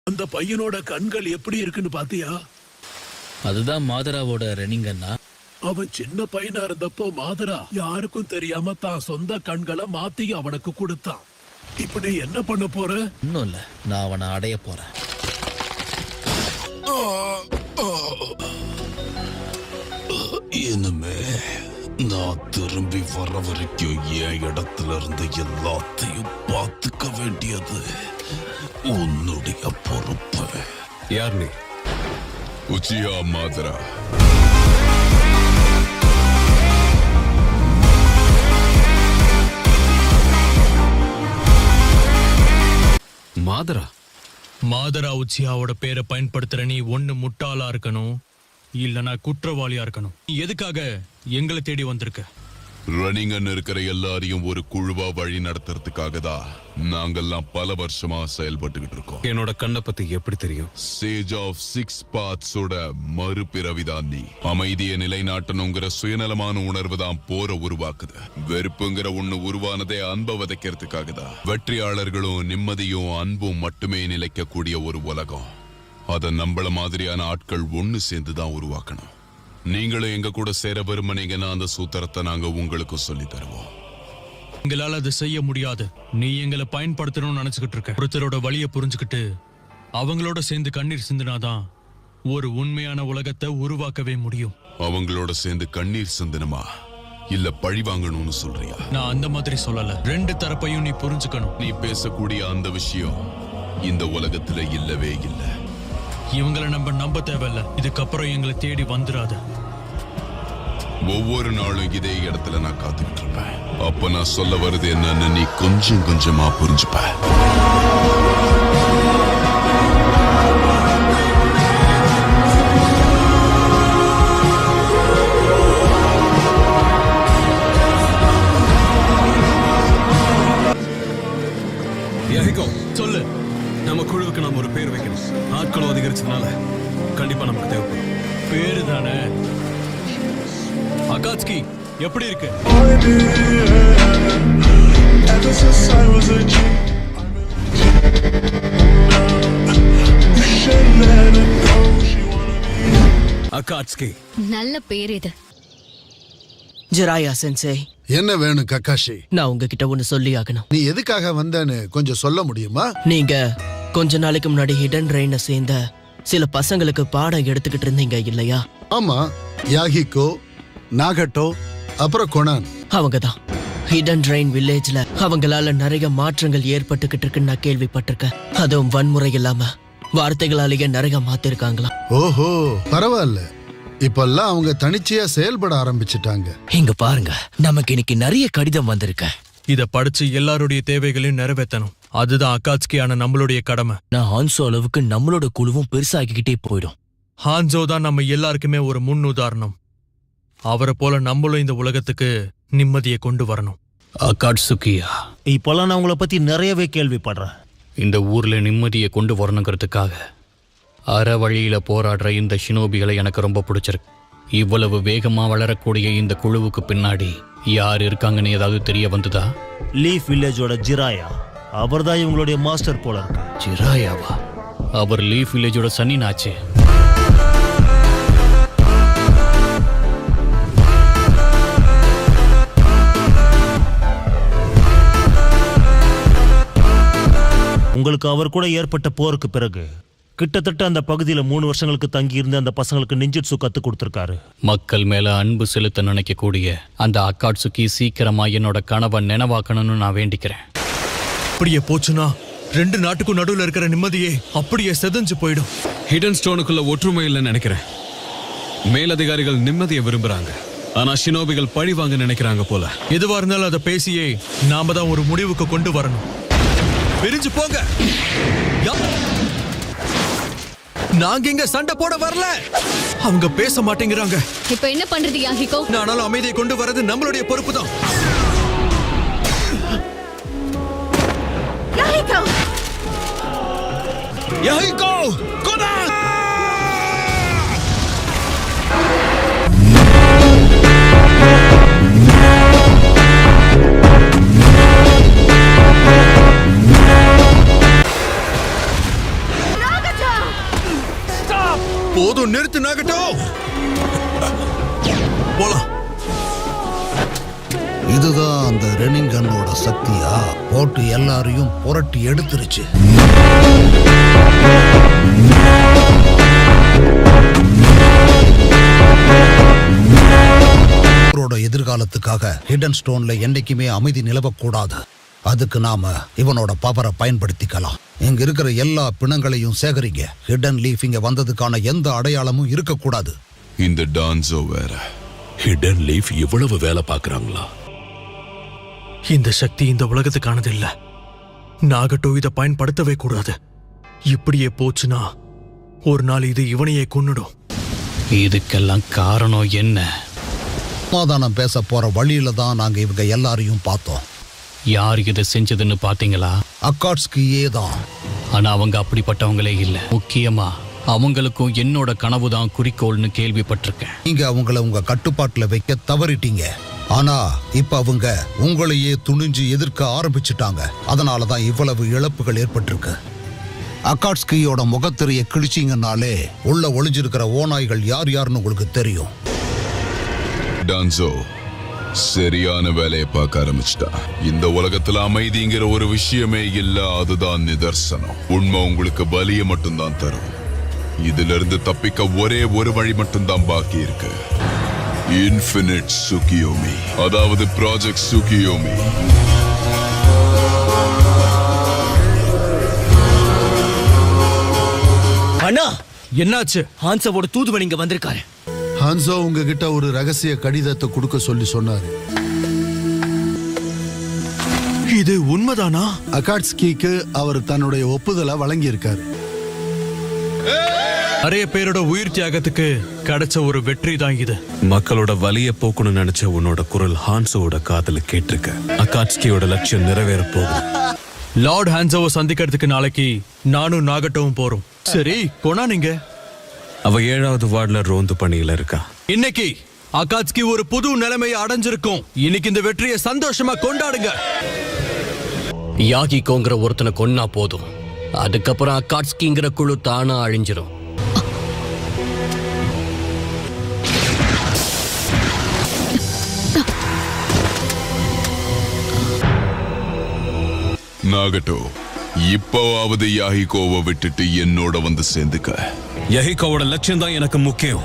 அந்த பையனோட கண்கள் எப்படி இருக்குன்னு பாத்தியா? அதுதான் மாதராவோட ரன்னிங்கண்ணா. அவன் சின்ன பையனா இருந்தப்போ மாதரா யாருக்கும் தெரியாம தான் சொந்த கண்களை மாத்தி அவனுக்கு கொடுத்தான். இப்ப நீ என்ன பண்ண போற? இன்னும் இல்ல, நான் அவனை அடைய போறேன். இனிமே நான் திரும்பி வர வரைக்கும் என் இடத்துல இருந்து எல்லாத்தையும் பார்த்துக்க வேண்டியது உன்னுடைய பொறுப்பு. யார் நீ? உச்சியா மாதரா. மாதரா? மாதரா உச்சியாவோட பேரை பயன்படுத்துற நீ ஒண்ணு முட்டாளா இருக்கணும், இல்லனா குற்றவாளியா இருக்கணும். நீ எதுக்காக எங்களை தேடி வந்திருக்க? ரன்னிங்கன் இருக்கிற எல்லாரையும் ஒரு குழுவா வழி நடத்துறதுக்காக தான் நாங்கெல்லாம் பல வருஷமா செயல்பட்டுக்கிட்டு இருக்கோம். என்னோட கண்ணை பத்தி எப்படி தெரியும்? சேஜ் ஆஃப் 6 பாத்ஸோட மறுபிறவிதான் நீ. அமைதியை நிலைநாட்டணுங்கிற சுயநலமான உணர்வு தான் போரை உருவாக்குது. வெறுப்புங்கிற ஒண்ணு உருவானதே அன்பை விதைக்கிறதுக்காக தான். வெற்றியாளர்களும் நிம்மதியும் அன்பும் மட்டுமே நிலைக்கக்கூடிய ஒரு உலகம். அத நம்மள மாதிரியான ஆட்கள் ஒண்ணு சேர்ந்துதான் உருவாக்கணும். நீங்களும் எங்க கூட சேர விரும்பினீங்கன்னா அந்த சூத்திரத்தை நாங்க உங்களுக்கு சொல்லி தருவோம். எங்களால அதை செய்ய முடியாது. நீ எங்களை பயன்படுத்தணும்னு நினைச்சுக்கிட்டு இருக்க. ஒருத்தரோட வழியை புரிஞ்சுக்கிட்டு அவங்களோட சேர்ந்து கண்ணீர் சிந்தினாதான் ஒரு உண்மையான உலகத்தை உருவாக்கவே முடியும். அவங்களோட சேர்ந்து கண்ணீர் சிந்தனமா இல்ல பழி வாங்கணும்னு சொல்றியா? நான் அந்த மாதிரி சொல்லல. ரெண்டு தரப்பையும் நீ புரிஞ்சுக்கணும். நீ பேசக்கூடிய அந்த விஷயம் இந்த உலகத்துல இல்லவே இல்ல. இவங்களை நம்ப தேவையில்ல. இதுக்கப்புறம் எங்களை தேடி வந்துடாத. ஒவ்வொரு நாளும் இதே இடத்துல நான் காத்துக்கிட்டு இருப்பேன். அப்ப நான் சொல்ல வருது என்னன்னு நீ கொஞ்சம் கொஞ்சமா புரிஞ்சுப்ப. சொல்லு. நம்ம குழுவுக்கு நாம ஒரு பேர் வைக்கணும். ஆட்களும் அதிகரிச்சதுனால கண்டிப்பா நமக்கு தேவைப்படும். பேரு தானே. அகாட்ஸ்கி எப்படி இருக்கு? அகாட்ஸ்கி நல்ல பேர் இது. Jiraiya sensei. என்ன வேணும் கக்காஷி? நான் உங்ககிட்ட ஒன்னு சொல்லி ஆகணும். நீ எதுக்காக வந்தேன்னு கொஞ்சம் சொல்ல முடியுமா? நீங்க கொஞ்ச நாளைக்கு முன்னாடி ஹிடன் ரெயினை சேர்ந்த சில பசங்களுக்கு பாடம் எடுத்துக்கிட்டு இருந்தீங்க இல்லையா? ஆமா, யாகிகோ, நாகட்டோ, அப்புறம் கொனான். அவங்கதான் ஹிடன் ரெயின் வில்லேஜ்ல அவங்களால நிறைய மாற்றங்கள் ஏற்பட்டுக்கிட்டு இருக்குன்னு நான் கேள்விப்பட்டிருக்கேன். அதுவும் வன்முறை இல்லாம வார்த்தைகளாலேயே நிறைய மாத்திருக்காங்களாம். ஓஹோ, பரவாயில்ல. இப்பெல்லாம் அவங்க தனிச்சையா செயல்பட ஆரம்பிச்சிட்டாங்க. இங்க பாருங்க, நமக்கு இன்னைக்கு நிறைய கடிதம் வந்திருக்க. இத படிச்சு எல்லாருடைய தேவைகளையும் நிறைவேற்றணும். அதுதான் அகாட்ஸ்கியான நம்மளுடைய கடமை. நான் ஹான்சோ அளவுக்கு நம்மளோட குழுவும் பெருசாகிக்கிட்டே போயிடும். ஹான்சோ தான் நம்ம எல்லாருக்குமே ஒரு முன் உதாரணம். அவரை போல நம்மளும் இந்த உலகத்துக்கு நிம்மதியை கொண்டு வரணும். அகாட்சுகியா, இப்பெல்லாம் நான் உங்களை பத்தி நிறையவே கேள்விப்படுறேன். இந்த ஊர்ல நிம்மதியை கொண்டு வரணுங்கிறதுக்காக அற வழியில போராடுற இந்த ஷினோபிகளை எனக்கு ரொம்ப பிடிச்சிருக்கு. இவ்வளவு வேகமா வளரக்கூடிய இந்த குழுவுக்கு பின்னாடி யார் இருக்காங்கன்னு ஏதாவது தெரிய வந்ததா? லீஃப் வில்லேஜோட ஜிராயா, அவர்தான் இவங்களுடைய மாஸ்டர் போல இருக்கு. ஜிராயாவா? அவர் லீஃப் வில்லேஜோட சன்னினாச்சே. உங்களுக்கு அவர் கூட ஏற்பட்ட போருக்கு பிறகு கிட்டத்தட்ட அந்த பகுதியில் 3 வருஷங்களுக்கு தங்கி இருந்து அந்த பசங்களுக்கு நிஞ்சிட்சு கத்து கொடுத்திருக்காரு. மக்கள் மேல அன்பு செலுத்த நினைக்கக்கூடிய அந்த அகாட்சுகி சீக்கிரமா என்னோட கனவை நினைவாக்கணும்னு நான் வேண்டிக்கிறேன். அப்படியே போச்சுன்னா 2 நாட்டுக்கும் நடுவில் இருக்கிற நிம்மதியே அப்படியே செதஞ்சு போயிடும். ஹிடன் ஸ்டோனுக்குள்ள ஒற்றுமை இல்லைன்னு நினைக்கிறேன். மேலதிகாரிகள் நிம்மதியை விரும்புறாங்க, ஆனா ஷினோபிகள் பழி வாங்க நினைக்கிறாங்க போல. எதுவா இருந்தாலும் அதை பேசியே நாம தான் ஒரு முடிவுக்கு கொண்டு வரணும். பிரிஞ்சு போங்க. நாங்க இங்க சண்டை போட வரல. அவங்க பேச மாட்டேங்கிறாங்க. இப்ப என்ன பண்றது யாகிகோ? நானாலும் அமைதியை கொண்டு வரது நம்மளுடைய பொறுப்பு தான். யாகிகோ! யாகிகோ! கொனான்! ராகா! போதும், நிறுத்து நாகட்டோ. போலாம். இதுதான் அந்த ரெனிங்கனோட சக்தியா? போட்டு எல்லாரையும் புரட்டி எடுத்துருச்சு. எதிர்காலத்துக்காக ஹிடன் ஸ்டோன்ல என்னைக்குமே அமைதி நிலவக்கூடாது. அதுக்கு நாம இவனோட பவரை பயன்படுத்திக்கலாம். இங்க இருக்கிற எல்லா பிணங்களையும் சேகரிங்க. ஹிடன் லீஃப் இங்க வந்ததுக்கான எந்த அடையாளமும் இருக்கக்கூடாது. இந்த டான்சோ வேற. ஹிடன் லீஃப் இவ்வளவு வேலை பார்க்கறாங்களா? இந்த சக்தி இந்த உலகத்துக்கானது இல்ல. நாகட்டோ இதை பயன்படுத்தவே கூடாது. இப்படியே போச்சுன்னா ஒரு நாள் இது இவனையே கொன்னுடும். இதுக்கெல்லாம் காரணம் என்ன? சமாதானம் பேச போற வழியில தான் நாங்க இவங்க எல்லாரையும் பார்த்தோம். யார் இதை செஞ்சதுன்னு பாத்தீங்களா? அக்காட்ஸ்கியே தான். ஆனா அவங்க அப்படிப்பட்டவங்களே இல்ல. முக்கியமா அவங்களுக்கும் என்னோட கனவு தான் குறிக்கோள்னு கேள்விப்பட்டிருக்கேன். நீங்க அவங்கள உங்க கட்டுப்பாட்டுல வைக்க தவறிட்டீங்க. ஆனா இப்ப அவங்க உங்களையே துணிஞ்சு எதிர்க்க ஆரம்பிச்சுட்டாங்க. அதனாலதான் இவ்வளவு இழப்புகள் ஏற்பட்டிருக்கு. அக்காட்ஸ்கியோட முகத்திரையை கிழிச்சிங்கனாலே உள்ள ஒளிஞ்சிருக்கிற ஓநாய்கள் யார் யாருன்னு உங்களுக்கு தெரியும். டான்சோ சரியான வேலையை பார்க்க ஆரம்பிச்சிட்டா. இந்த உலகத்துல அமைதிங்கிற ஒரு விஷயமே இல்ல. அதுதான் நிதர்சனம். உண்மை உங்களுக்கு பலியை மட்டும்தான் தரும். இதுல இருந்து தப்பிக்க ஒரே ஒரு வழி மட்டும்தான் பாக்கி இருக்கு. இன்ஃபினிட் சுகியோமி, அதாவது ப்ராஜெக்ட் சுகியோமி. அண்ணா, என்னாச்சு? ஹான்சவோட தூதுவன் இங்க வந்திருக்காரு. ஹான்சோ உங்ககிட்ட ஒரு ரகசிய கடிதத்தை கொடுக்க சொல்லி சொன்னாரு. இது உண்மைதானா? அகாட்ஸ்கிக்கு அவர் தன்னுடைய ஒப்புதலை வழங்கி இருக்காரு. நிறைய பேரோட உயிர் தியாகத்துக்கு கிடைச்ச ஒரு வெற்றி தான் இது. மக்களோட வலிய போக்கணும்னு நினைச்ச உன்னோட குரல் ஹான்சோவோட காதுல கேட்டிருக்க. அகாட்ஸ்கியோட லட்சியம் நிறைவேற போகுது. லார்ட் ஹான்சோவை சந்திக்கிறதுக்கு நாளைக்கு நானும் நாகட்டோவும் போறோம். சரி, போனா நீங்க? அவ 7வது வார்டுல ரோந்து பணியில இருக்கா. இன்னைக்கு அகாட்ஸ்கி ஒரு புது நிலைமையை அடைஞ்சிருக்கும். இன்னைக்கு இந்த வெற்றியை சந்தோஷமா கொண்டாடுங்க. யாகிகோங்கிற ஒருத்தனை கொன்னா போதும், அதுக்கப்புறம் அக்காட்ஸ்கிங்கிற குழு தானா அழிஞ்சிரும். நாகட்டோ, இப்பவாவது யாஹிகோவை விட்டுட்டு என்னோட வந்து சேர்ந்துக்க. யஹிகோவோட லட்சியம் தான் எனக்கு முக்கியம்.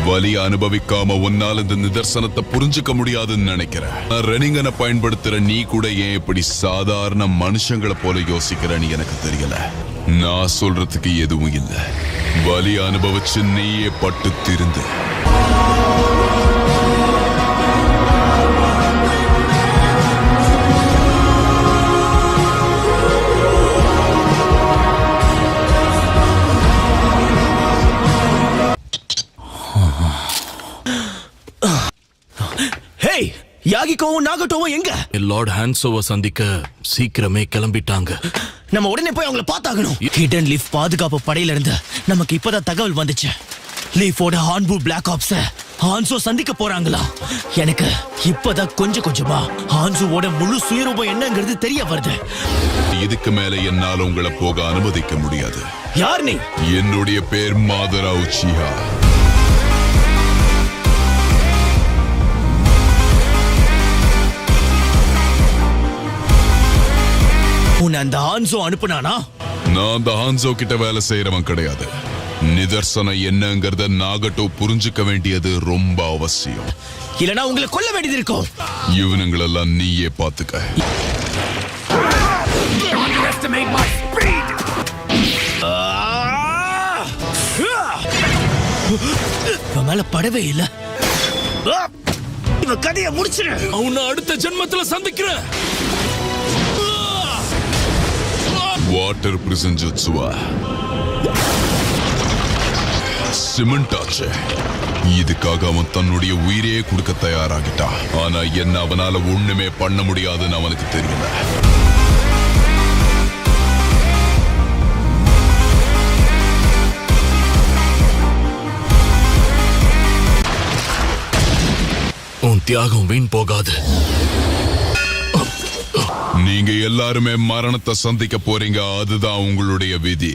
வலி அனுபவிக்காம உன்னால இந்த நிதர்சனத்தை புரிஞ்சுக்க முடியாதுன்னு நினைக்கிறேன். ரெனிங்கனை பயன்படுத்துற நீ கூட ஏன் இப்படி சாதாரண மனுஷங்களை போல யோசிக்கிறன்னு எனக்கு தெரியல. நான் சொல்றதுக்கு எதுவும் இல்ல. வலி அனுபவிச்சு நீயே பட்டு திருந்து. யாகிகோவும் நாகட்டோவும் எங்க? லார்ட் ஹான்சோவை சந்திக்க சீக்கிரமே கிளம்பிட்டாங்க. நம்ம உடனே போய் அவங்கள பார்த்தாகணும். ஹிடன் லீஃப் பாதுகாப்பு படையில இருந்து நமக்கு இப்பதான் தகவல் வந்துச்சு. லீஃபோட ஹான்பு பிளாக் ஆப்ஸ ஹான்சோ சந்திக்க போறாங்களா? எனக்கு இப்பதான் கொஞ்சம் கொஞ்சமா ஹான்சோவோட முழு சுயரூபம் என்னங்கிறது தெரிய வருது. இதுக்கு மேல என்னால உங்களை போக அனுமதிக்க முடியாது. யார் நீ? என்னுடைய பேர் மாதரா உச்சிஹா. உன்னை அந்த ஹான்சோ அனுப்புனானா? நான் அந்த ஹான்சோ கிட்ட வேலை செய்யறவன் கிடையாது. நிதர்சனம் என்னங்கறத நாகட்டோ புரிஞ்சுக்க வேண்டியது ரொம்ப அவசியம். இல்லனா உங்களை கொல்ல வேண்டியது இருக்கும். இவனுங்களெல்லாம் நீயே பாத்துக்க. இவன் மேல படவே இல்ல. இவன் கதையை முடிச்சிரு. அவனை அடுத்த ஜென்மத்துல சந்திக்கிறேன். வாட்டர் பிரிசன் ஜுட்சுவா சிமெண்ட் ஆச்சு. இதுக்காக அவன் தன்னுடைய உயிரையே கொடுக்க தயாராகிட்டான். ஆனா என்ன அவனால ஒண்ணுமே பண்ண முடியாதுன்னு அவனுக்கு தெரியல. உன் தியாகம் வீண் போகாது. நீங்க எல்லாருமே மரணத்தை சந்திக்க போறீங்க. அதுதான் உங்களுடைய விதி.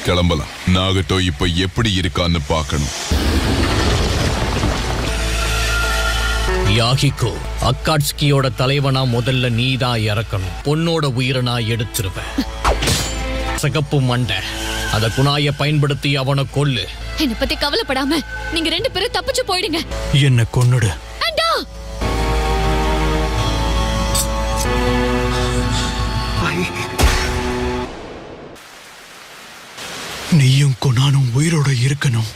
கிளம்பலாம். நாகட்டோ இப்ப எப்படி இருக்கான்னு பார்க்கணும். யாகிகோ, அக்காட்ஸ்கியோட தலைவனா முதல்ல நீதான் இறக்கணும். பொண்ணோட உயிரை நான் எடுத்துருவேன். சிகப்பு மண்டை, அத குணாய பயன்படுத்தி அவனை கொல்லு. என்ன பத்தி கவலைப்படாம நீங்க 2 பேரும் தப்பிச்சு போயிடுங்க. என்ன கொன்னுடு. அண்டா நீயும் கொனானும் உயிரோட இருக்கணும்.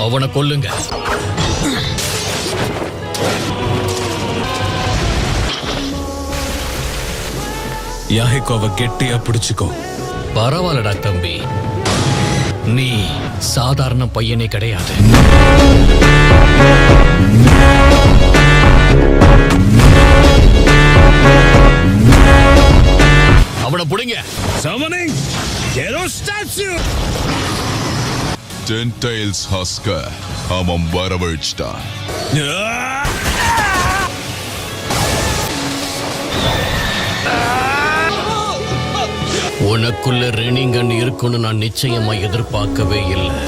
அவனை கொல்லுங்க. யாஹிகோவை கெட்டியா பிடிச்சுக்கோ. பரவாயில்லடா தம்பி, நீ சாதாரண பையனே கிடையாது. அவனை புடிங்க. டென்டைல்ஸ் ஹஸ்கர் அவன் வரவழைச்சிட்டான். உனக்குள்ள ரெனிங்கன் இருக்குன்னு நான் நிச்சயமா எதிர்பார்க்கவே இல்லை.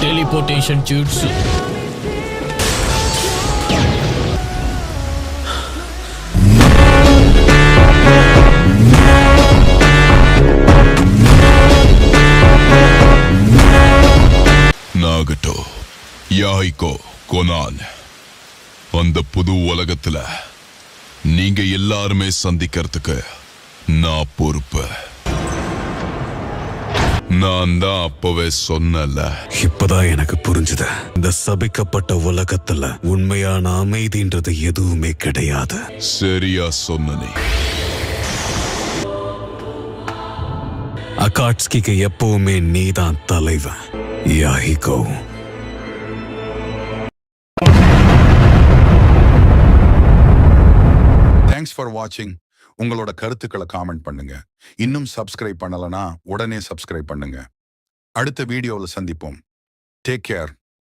டெலிபோர்டேஷன் ஜூட்சு. நாகட்டோ, யாஹிகோ, கொனான், அந்த புது உலகத்துல நீங்க எல்லாருமே சந்திக்கிறதுக்கு நான் பொறுப்பு. நான் தான் அப்பவே சொன்னல. இப்பதான் எனக்கு புரிஞ்சுது. இந்த சபிக்கப்பட்ட உலகத்துல உண்மையான அமைதின்றது எதுவுமே கிடையாது. சரியா சொன்ன நீ. அகாட்ஸ்கிக்கு எப்பவுமே நீதான் தலைவன். யாஹிகோ. தேங்க்ஸ் ஃபார் வாட்சிங். உங்களோட கருத்துக்களை காமெண்ட் பண்ணுங்க. இன்னும் சப்ஸ்கிரைப் பண்ணலனா உடனே சப்ஸ்கிரைப் பண்ணுங்க. அடுத்த வீடியோவில் சந்திப்போம். Take care.